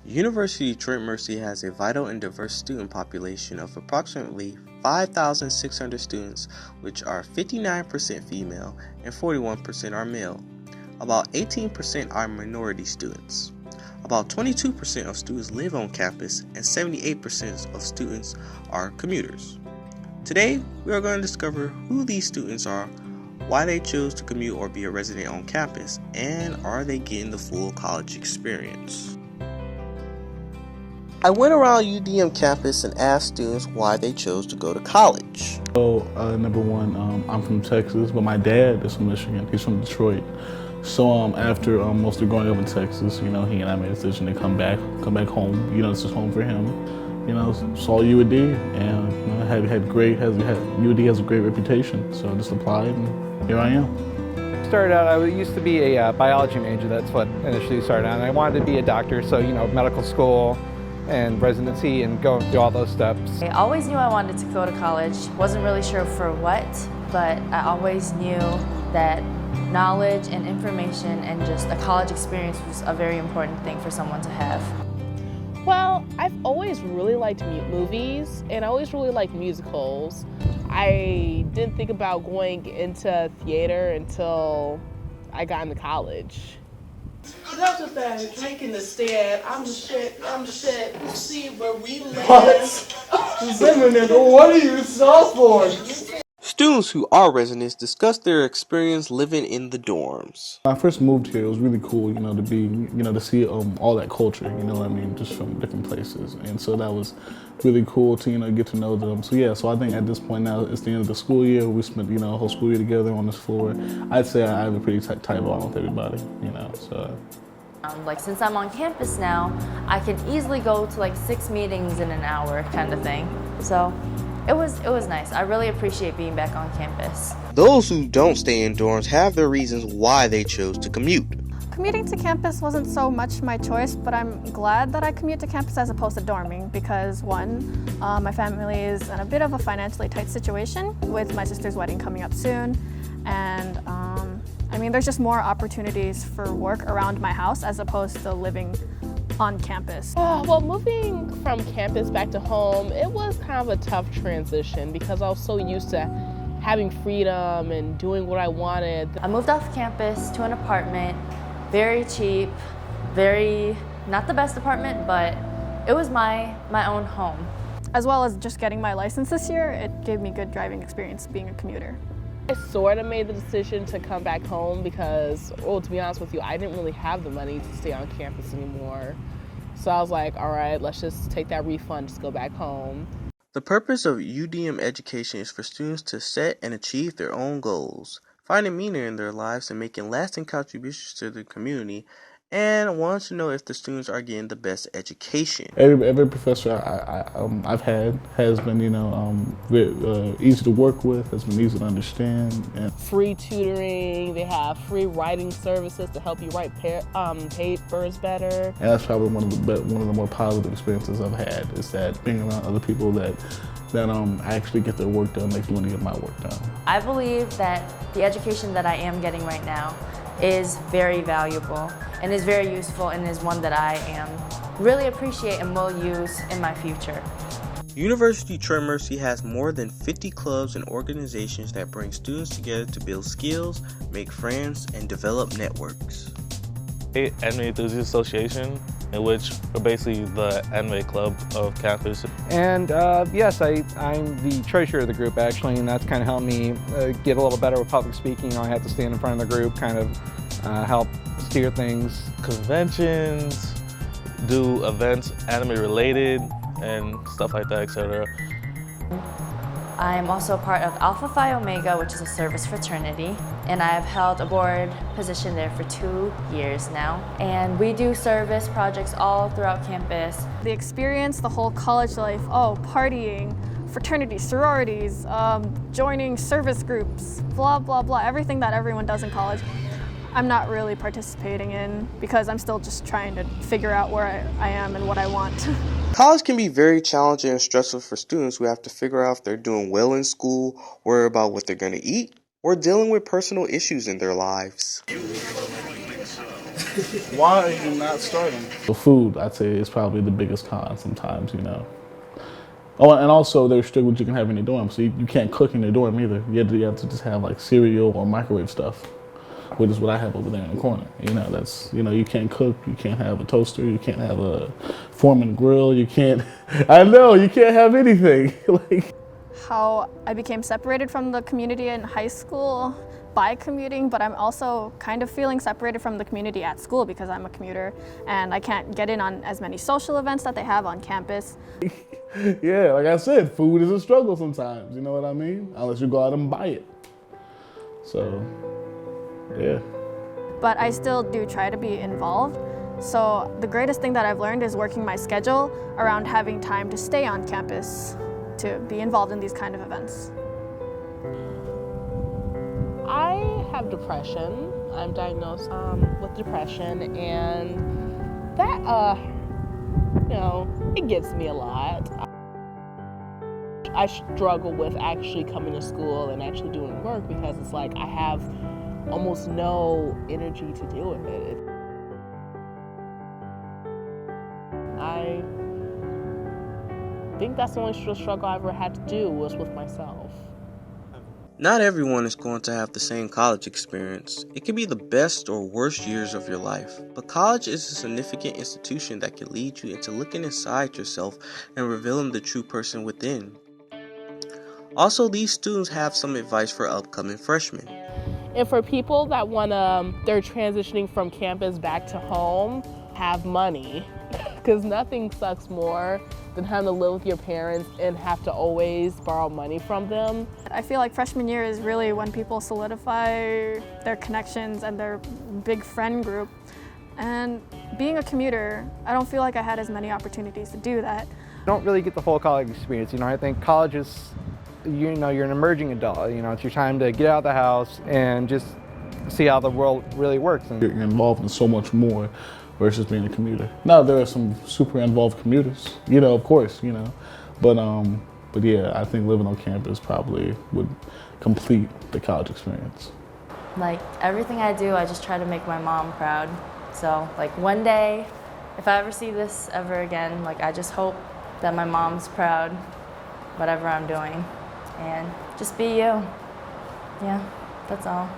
University of Trent Mercy has a vital and diverse student population of approximately 5,600 students, which are 59% female and 41% are male. About 18% are minority students. About 22% of students live on campus and 78% of students are commuters. Today, we are going to discover who these students are, why they chose to commute or be a resident on campus, and are they getting the full college experience. I went around UDM campus and asked students why they chose to go to college. So, number one, I'm from Texas, but my dad is from Michigan. He's from Detroit. So after mostly growing up in Texas, he and I made a decision to come back home. This is home for him. Saw UD and UD has a great reputation. So I just applied and here I am. Started out, I used to be a biology major. That's what initially started out. And I wanted to be a doctor, so medical school and residency and go through all those steps. I always knew I wanted to go to college. Wasn't really sure for what, but I always knew that knowledge and information and just a college experience was a very important thing for someone to have. Well, I've always really liked movies and I always really liked musicals. I didn't think about going into theater until I got into college. That's the thing, taking the stand. I'm the shit. You see where we live. What are you so for? Students who are residents discuss their experience living in the dorms. When I first moved here, it was really cool, to be, to see all that culture, just from different places. And so that was really cool to, get to know them. So I think at this point now, it's the end of the school year. We spent, a whole school year together on this floor. I'd say I have a pretty tight bond with everybody, so. Since I'm on campus now, I can easily go to 6 meetings in an hour kind of thing. So it was nice. I really appreciate being back on campus. Those who don't stay in dorms have their reasons why they chose to commute. Commuting to campus wasn't so much my choice, but I'm glad that I commute to campus as opposed to dorming because one, my family is in a bit of a financially tight situation with my sister's wedding coming up soon, and there's just more opportunities for work around my house as opposed to living on campus. Well, moving from campus back to home, it was kind of a tough transition because I was so used to having freedom and doing what I wanted. I moved off campus to an apartment, very cheap, not the best apartment, but it was my own home. As well as just getting my license this year, it gave me good driving experience being a commuter. I sort of made the decision to come back home because, to be honest with you, I didn't really have the money to stay on campus anymore. So I was like, all right, let's just take that refund, just go back home. The purpose of UDM education is for students to set and achieve their own goals, finding meaning in their lives and making lasting contributions to the community, and wants to know if the students are getting the best education. Every professor I've had has been, easy to work with, has been easy to understand. And free tutoring, they have free writing services to help you write papers better. And that's probably one of the more positive experiences I've had is that being around other people that actually get their work done makes me want to get my work done. I believe that the education that I am getting right now is very valuable and is very useful and is one that I really appreciate and will use in my future. University of Trent Mercy has more than 50 clubs and organizations that bring students together to build skills, make friends, and develop networks. Anime Enthusiast Association, in which we're basically the anime club of campus. And yes, I'm the treasurer of the group actually, and that's kind of helped me get a little better with public speaking. I have to stand in front of the group, kind of help steer things. Conventions, do events anime related, and stuff like that, etc. I am also a part of Alpha Phi Omega, which is a service fraternity, and I have held a board position there for 2 years now. And we do service projects all throughout campus. The experience, the whole college life, partying, fraternities, sororities, joining service groups, blah, blah, blah, everything that everyone does in college. I'm not really participating in because I'm still just trying to figure out where I am and what I want. College can be very challenging and stressful for students who have to figure out if they're doing well in school, worry about what they're going to eat, or dealing with personal issues in their lives. Why are you not starting? The food, I'd say, is probably the biggest con sometimes, you know. Oh, and also they're strict what you can have in your dorm, so you can't cook in your dorm either. You have to just have like cereal or microwave stuff, which is what I have over there in the corner. You know, that's, you know, you can't cook, you can't have a toaster, you can't have a Foreman grill, you can't, I know, you can't have anything. Like, how I became separated from the community in high school by commuting, but I'm also kind of feeling separated from the community at school because I'm a commuter and I can't get in on as many social events that they have on campus. yeah, like I said, food is a struggle sometimes, you know what I mean? Unless you go out and buy it. So, yeah. But I still do try to be involved. So the greatest thing that I've learned is working my schedule around having time to stay on campus to be involved in these kind of events. I have depression. I'm diagnosed with depression, and that, you know, it gets me a lot. I struggle with actually coming to school and actually doing work because it's like I have almost no energy to deal with it. I think that's the only struggle I ever had to do was with myself. Not everyone is going to have the same college experience. It can be the best or worst years of your life, but college is a significant institution that can lead you into looking inside yourself and revealing the true person within. Also, these students have some advice for upcoming freshmen. And for people that they're transitioning from campus back to home, have money, because nothing sucks more than having to live with your parents and have to always borrow money from them. I feel like freshman year is really when people solidify their connections and their big friend group. And being a commuter, I don't feel like I had as many opportunities to do that. You don't really get the whole college experience. You know, I think college is, you know, you're an emerging adult. You know, it's your time to get out of the house and just see how the world really works. And you're involved in so much more versus being a commuter. Now, there are some super involved commuters, you know, of course, you know, but yeah, I think living on campus probably would complete the college experience. Like everything I do, I just try to make my mom proud. So like one day, if I ever see this ever again, like I just hope that my mom's proud, whatever I'm doing, and just be you. Yeah, that's all.